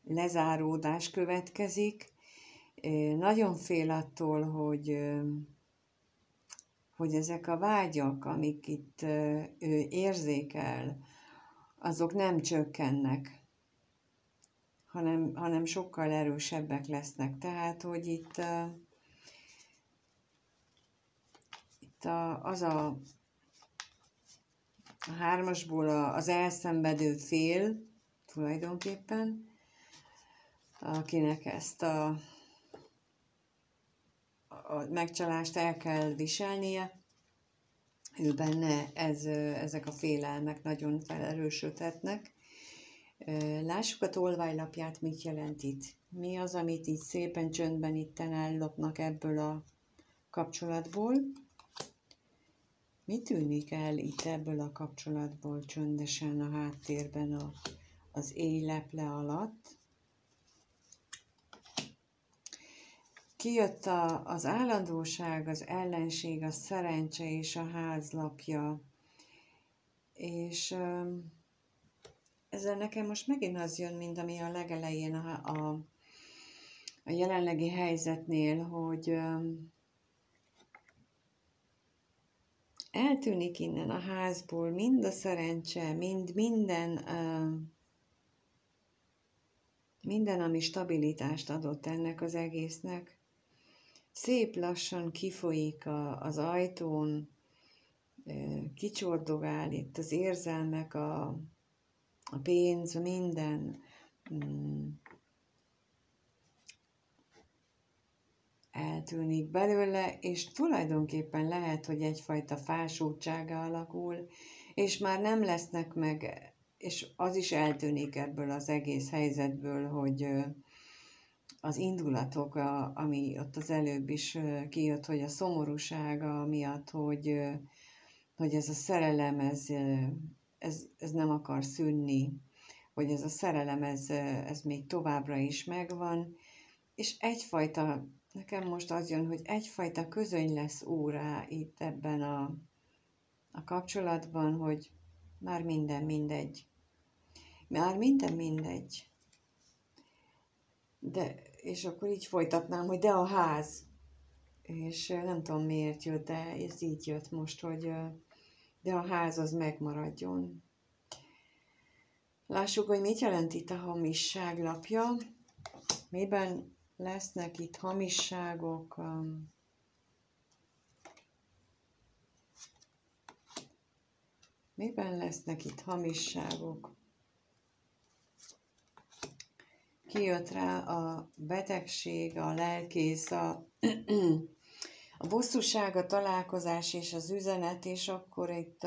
lezáródás következik. Nagyon fél attól, hogy ezek a vágyak, amik itt ő érzékel, azok nem csökkennek, hanem sokkal erősebbek lesznek. Tehát, hogy itt a hármasból az elszenvedő fél tulajdonképpen, akinek ezt a megcsalást el kell viselnie, ő benne ezek a félelmek nagyon felerősödhetnek. Lássuk a tolvajlapját, mit jelent itt. Mi az, amit így szépen csöndben itten ellopnak ebből a kapcsolatból. Mi tűnik el itt ebből a kapcsolatból csöndesen a háttérben az éjleple alatt? Kijött az állandóság, az ellenség, a szerencse és a házlapja. És ezzel nekem most megint az jön, mint ami a legelején a jelenlegi helyzetnél, hogy eltűnik innen a házból mind a szerencse, minden, ami stabilitást adott ennek az egésznek. Szép lassan kifolyik az ajtón, kicsordogál itt az érzelmek, a pénz, minden eltűnik belőle, és tulajdonképpen lehet, hogy egyfajta fásultsága alakul, és már nem lesznek meg, és az is eltűnik ebből az egész helyzetből, hogy az indulatok, ami ott az előbb is kijött, hogy a szomorúsága miatt, hogy ez a szerelem, ez nem akar szűnni, hogy ez a szerelem, ez még továbbra is megvan, és egyfajta, nekem most az jön, hogy egyfajta közöny lesz órá itt ebben a kapcsolatban, hogy már minden mindegy. Már minden mindegy. És akkor így folytatnám, hogy de a ház. És nem tudom miért jött, de ez így jött most, hogy de a ház az megmaradjon. Lássuk, hogy mit jelent itt a hamisság lapja. Miben lesznek itt hamisságok? Miben lesznek itt hamisságok? Kijött rá a betegség, a lelkész, a bosszúság, a találkozás és az üzenet, és akkor itt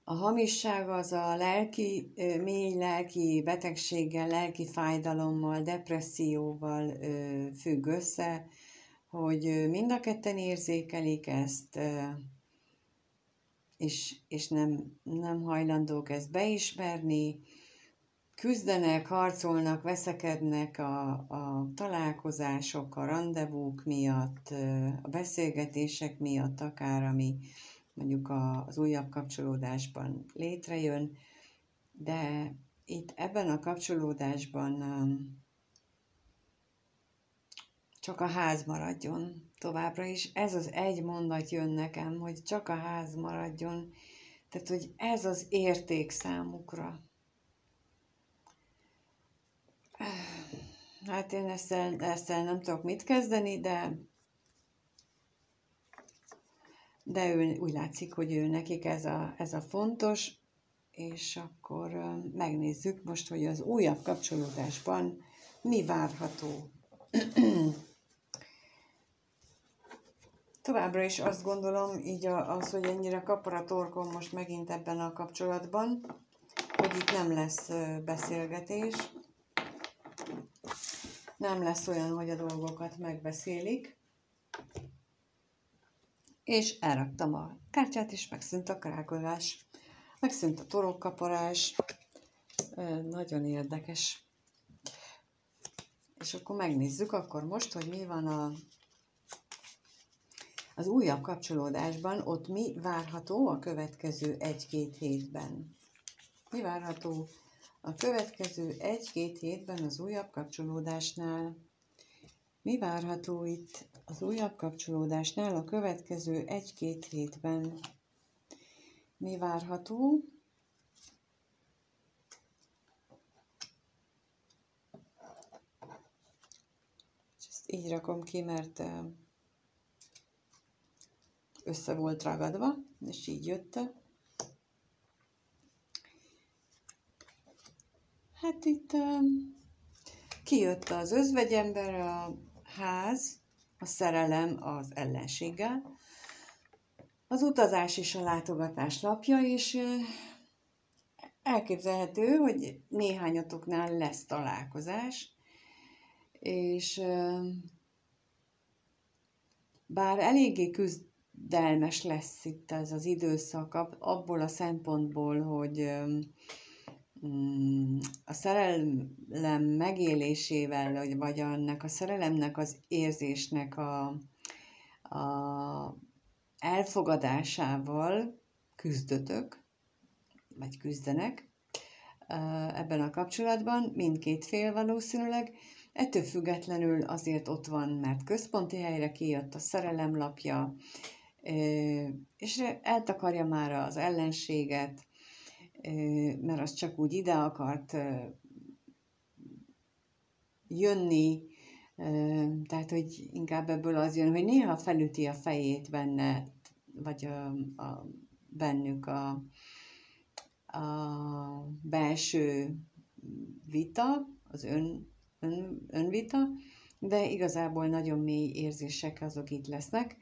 a hamisság az a mély lelki betegséggel, lelki fájdalommal, depresszióval függ össze, hogy mind a ketten érzékelik ezt, és nem hajlandók ezt beismerni, küzdenek, harcolnak, veszekednek a találkozások, a randevúk miatt, a beszélgetések miatt, akár ami mondjuk az újabb kapcsolódásban létrejön, de itt ebben a kapcsolódásban csak a ház maradjon továbbra is. Ez az egy mondat jön nekem, hogy csak a ház maradjon. Tehát, hogy ez az érték számukra. Hát én ezzel nem tudok mit kezdeni, de ő úgy látszik, hogy ő nekik ez a fontos, és akkor megnézzük most, hogy az újabb kapcsolódásban mi várható. Továbbra is azt gondolom, így az, hogy ennyire kapar a torkom most megint ebben a kapcsolatban, hogy itt nem lesz beszélgetés, nem lesz olyan, hogy a dolgokat megbeszélik, és elraktam a kártyát, és megszűnt a krákolás, megszűnt a torokkaparás, nagyon érdekes. És akkor megnézzük akkor most, hogy mi van az újabb kapcsolódásban, ott mi várható a következő 1-2 hétben. Mi várható a következő 1-2 hétben az újabb kapcsolódásnál? Mi várható itt az újabb kapcsolódásnál a következő 1-2 hétben? Mi várható? Ezt így rakom ki, mert össze volt ragadva, és így jött. Hát itt kijött az özvegyember, a ház, a szerelem az ellenséggel, az utazás és a látogatás lapja, és elképzelhető, hogy néhányatoknál lesz találkozás, és bár eléggé küzdelmes lesz itt ez az időszak, abból a szempontból, hogy a szerelem megélésével, vagy annak a szerelemnek, az érzésnek a elfogadásával küzdötök, vagy küzdenek ebben a kapcsolatban, mindkét fél valószínűleg. Ettől függetlenül azért ott van, mert központi helyre kijött a szerelemlapja, és eltakarja már az ellenséget, mert az csak úgy ide akart jönni, tehát, hogy inkább ebből az jön, hogy néha felüti a fejét benne, vagy bennük a belső vita, az önvita, de igazából nagyon mély érzések azok itt lesznek.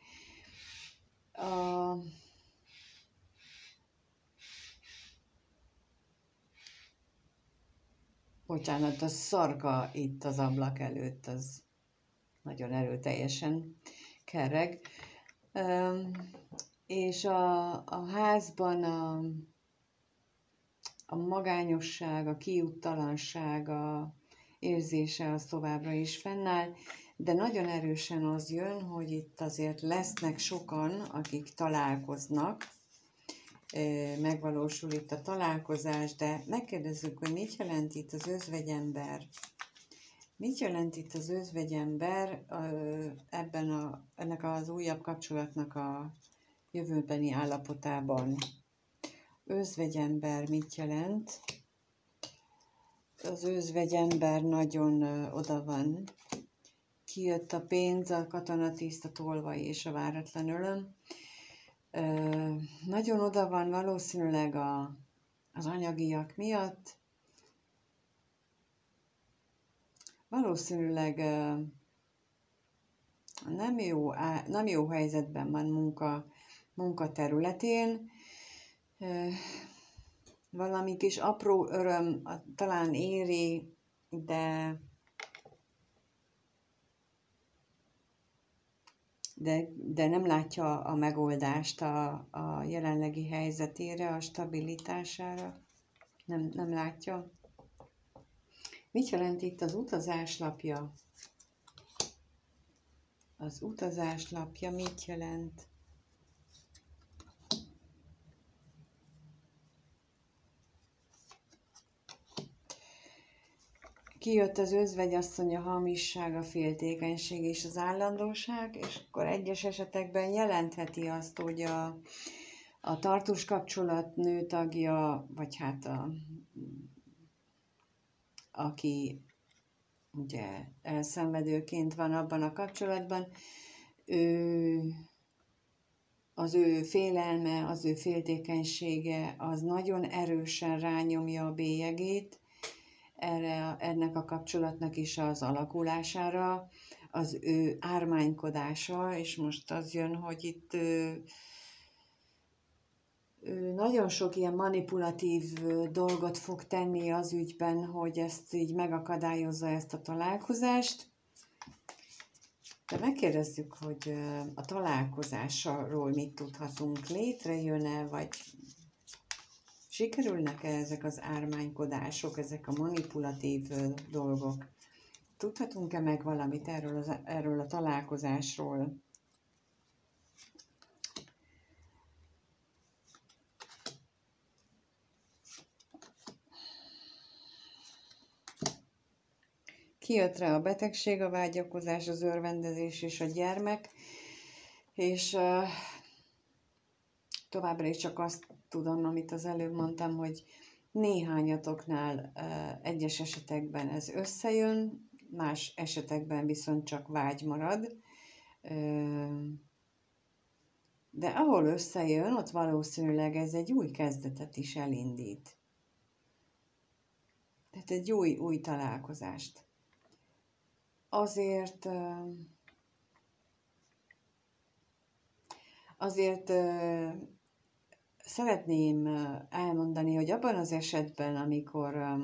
Bocsánat, a szarka itt az ablak előtt, az nagyon erőteljesen kerreg. És a házban a magányosság, a kiúttalanság, a érzése az továbbra is fennáll, de nagyon erősen az jön, hogy itt azért lesznek sokan, akik találkoznak, megvalósul itt a találkozás, de megkérdezzük, hogy mit jelent itt az özvegyember. Mit jelent itt az özvegyember ennek az újabb kapcsolatnak a jövőbeni állapotában? Özvegyember mit jelent? Az özvegyember nagyon oda van. Kijött a pénz, a katonatiszt, a tolvaj és a váratlan öröm. Nagyon oda van valószínűleg az anyagiak miatt. Valószínűleg nem jó helyzetben van munkaterületén. Valami kis apró öröm talán éri, de nem látja a megoldást a jelenlegi helyzetére, a stabilitására. Nem látja. Mit jelent itt az utazáslapja? Az utazáslapja mit jelent? kijött az özvegyasszony, a hamisság, a féltékenység és az állandóság, és akkor egyes esetekben jelentheti azt, hogy a tartós kapcsolat nőtagja, vagy hát aki ugye elszenvedőként van abban a kapcsolatban, az ő félelme, az ő féltékenysége, az nagyon erősen rányomja a bélyegét ennek a kapcsolatnak is az alakulására, az ő ármánykodása, és most az jön, hogy itt nagyon sok ilyen manipulatív dolgot fog tenni az ügyben, hogy ezt így megakadályozza, ezt a találkozást. De megkérdezzük, hogy a találkozásról mit tudhatunk, létrejön-e, vagy sikerülnek-e ezek az ármánykodások, ezek a manipulatív dolgok? Tudhatunk-e meg valamit erről a találkozásról? Kijött rá a betegség, a vágyakozás, az örvendezés és a gyermek, és továbbra is csak azt tudom, amit az előbb mondtam, hogy néhányatoknál egyes esetekben ez összejön, más esetekben viszont csak vágy marad, de ahol összejön, ott valószínűleg ez egy új kezdetet is elindít. Tehát egy új találkozást. Azért szeretném elmondani, hogy abban az esetben, amikor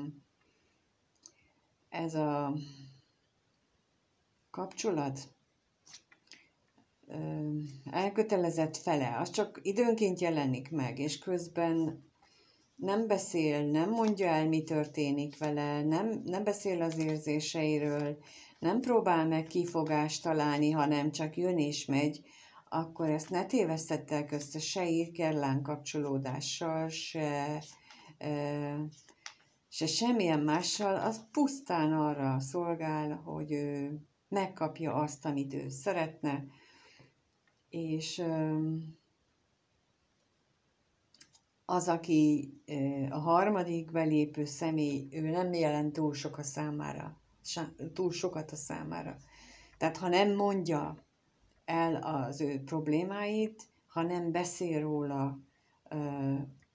ez a kapcsolat elkötelezett fele, az csak időnként jelenik meg, és közben nem beszél, nem mondja el, mi történik vele, nem beszél az érzéseiről, nem próbál meg kifogást találni, hanem csak jön és megy, akkor ezt ne tévesztettek össze se írkerlán kapcsolódással, se semmilyen mással, az pusztán arra szolgál, hogy ő megkapja azt, amit ő szeretne, és az, aki a harmadik belépő személy, ő nem jelent túl sokat a számára. Tehát ha nem mondja el az ő problémáit, ha nem beszél róla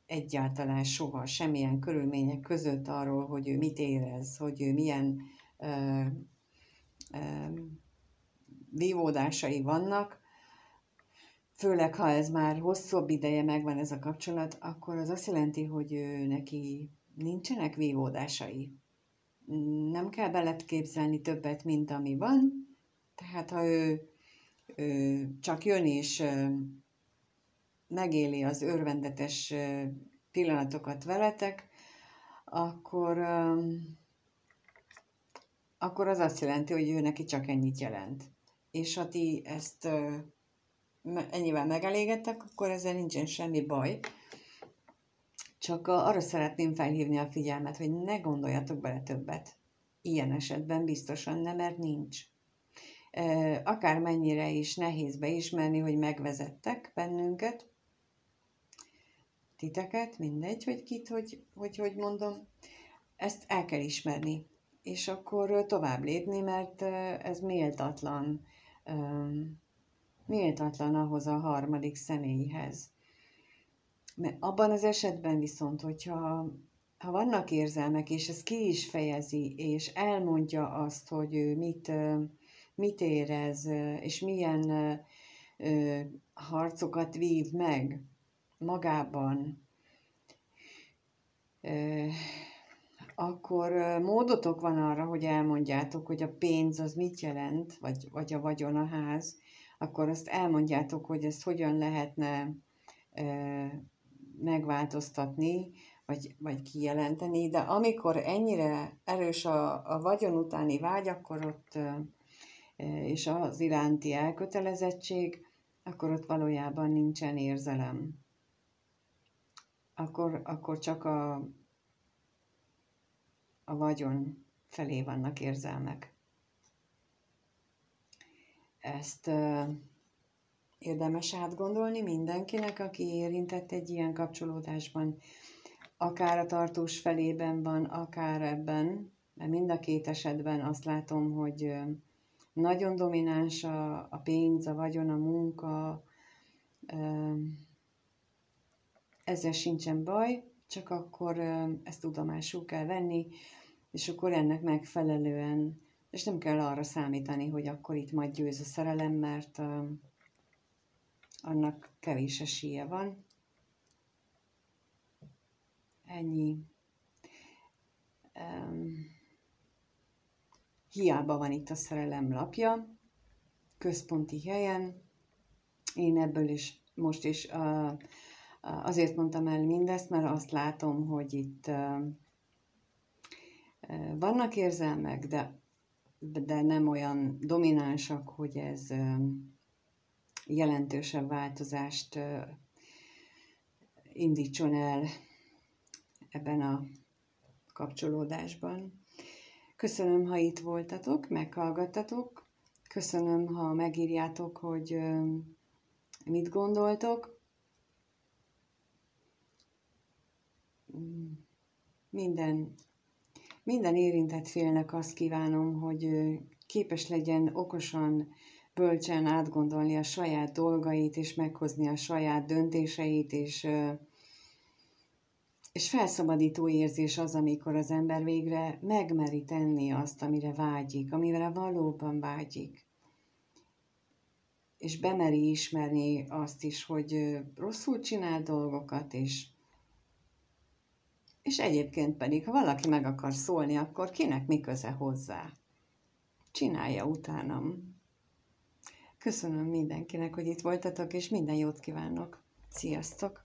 egyáltalán soha, semmilyen körülmények között arról, hogy ő mit érez, hogy ő milyen vívódásai vannak, főleg ha ez már hosszabb ideje megvan ez a kapcsolat, akkor az azt jelenti, hogy neki nincsenek vívódásai. Nem kell beleképzelni többet, mint ami van. Tehát ha ő csak jön és megéli az örvendetes pillanatokat veletek, akkor az azt jelenti, hogy ő neki csak ennyit jelent. És ha ti ezt ennyivel megelégedtek, akkor ezzel nincsen semmi baj. Csak arra szeretném felhívni a figyelmet, hogy ne gondoljatok bele többet. Ilyen esetben biztosan nem, mert nincs. Akármennyire is nehéz beismerni, hogy megvezettek bennünket, titeket, mindegy, hogy kit, hogy mondom, ezt el kell ismerni. És akkor tovább lépni, mert ez méltatlan ahhoz a harmadik személyhez. Mert abban az esetben viszont, hogyha vannak érzelmek, és ez ki is fejezi, és elmondja azt, hogy ő mit érez, és milyen harcokat vív meg magában, akkor módotok van arra, hogy elmondjátok, hogy a pénz az mit jelent, vagy a vagyon, a ház, akkor azt elmondjátok, hogy ezt hogyan lehetne megváltoztatni, vagy kijelenteni, de amikor ennyire erős a vagyon utáni vágy, akkor ott, és az iránti elkötelezettség, akkor ott valójában nincsen érzelem. Akkor csak a vagyon felé vannak érzelmek. Ezt érdemes átgondolni mindenkinek, aki érintett egy ilyen kapcsolódásban, akár a tartós felében van, akár ebben, mert mind a két esetben azt látom, hogy nagyon domináns a pénz, a vagyon, a munka, ezzel sincsen baj, csak akkor ezt tudomásul kell venni, és akkor ennek megfelelően, és nem kell arra számítani, hogy akkor itt majd győz a szerelem, mert annak kevés esélye van. Ennyi. Hiába van itt a szerelem lapja, központi helyen. Én ebből is most is azért mondtam el mindezt, mert azt látom, hogy itt vannak érzelmek, de nem olyan dominánsak, hogy ez jelentősebb változást indítson el ebben a kapcsolódásban. Köszönöm, ha itt voltatok, meghallgattatok. Köszönöm, ha megírjátok, hogy mit gondoltok. Minden érintett félnek azt kívánom, hogy képes legyen okosan, bölcsen átgondolni a saját dolgait, és meghozni a saját döntéseit, és felszabadító érzés az, amikor az ember végre megmeri tenni azt, amire vágyik, amire valóban vágyik. És bemeri ismerni azt is, hogy rosszul csinál dolgokat, és egyébként pedig, ha valaki meg akar szólni, akkor kinek mi köze hozzá? Csinálja utánam. Köszönöm mindenkinek, hogy itt voltatok, és minden jót kívánok. Sziasztok!